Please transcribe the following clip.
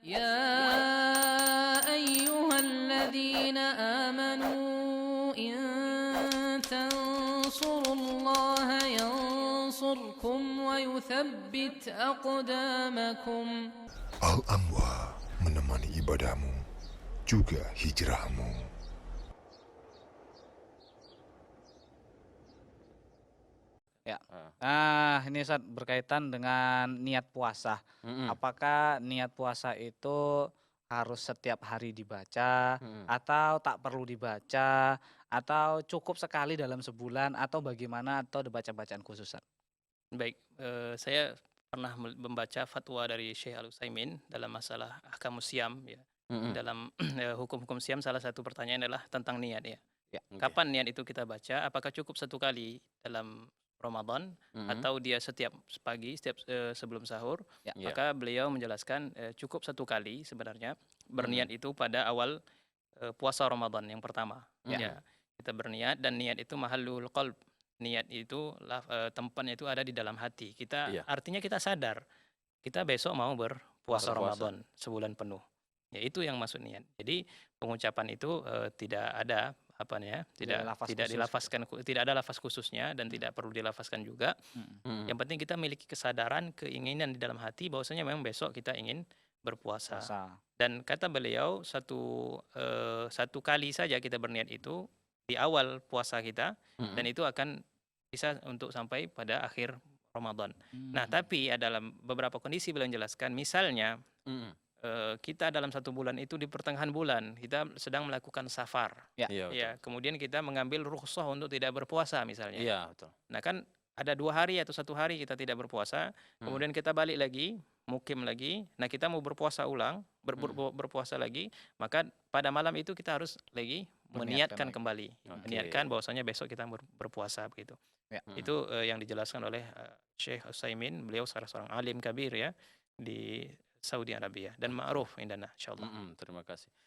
يا أيها الذين آمنوا إن تنصروا الله ينصركم ويثبت أقدامكم. Al-Anwar menemani ibadahmu, juga hijrahmu. Ya. Ini Ustaz berkaitan dengan niat puasa. Apakah niat puasa itu harus setiap hari dibaca atau tak perlu dibaca atau cukup sekali dalam sebulan atau bagaimana atau ada bacaan khusus Ustaz? Baik, saya pernah membaca fatwa dari Syekh Al-Utsaimin dalam masalah ahkamus syam ya. Dalam hukum-hukum syam salah satu pertanyaan adalah tentang niat ya. Ya. Kapan niat itu kita baca? Apakah cukup satu kali dalam Ramadan atau dia setiap pagi, setiap sebelum sahur? Ya. Maka beliau menjelaskan cukup satu kali sebenarnya berniat itu pada awal puasa Ramadan yang pertama. Ya, kita berniat dan niat itu mahallul qalb. Niat itu tempatnya itu ada di dalam hati. Artinya kita sadar kita besok mau berpuasa Ramadan sebulan penuh. Ya itu yang maksud niat. Jadi pengucapan itu tidak ada tidak dilafazkan, tidak ada lafaz khususnya dan tidak perlu dilafazkan juga. Yang penting kita memiliki kesadaran, keinginan di dalam hati bahwasanya memang besok kita ingin berpuasa. Dan kata beliau satu kali saja kita berniat itu di awal puasa kita dan itu akan bisa untuk sampai pada akhir Ramadan. Nah, tapi dalam beberapa kondisi beliau menjelaskan, misalnya kita dalam satu bulan itu di pertengahan bulan kita sedang melakukan safar, kemudian kita mengambil rukhsah untuk tidak berpuasa misalnya. Betul. Nah kan ada 2 hari atau 1 hari kita tidak berpuasa, kemudian kita balik lagi, mukim lagi, nah kita mau berpuasa ulang, berpuasa lagi, maka pada malam itu kita harus lagi meniatkan kembali, meniatkan bahwasanya besok kita berpuasa begitu. Itu yang dijelaskan oleh Syekh Utsaimin, beliau seorang alim kabir ya di Saudi Arabia dan ma'ruf indana insyaallah. Terima kasih.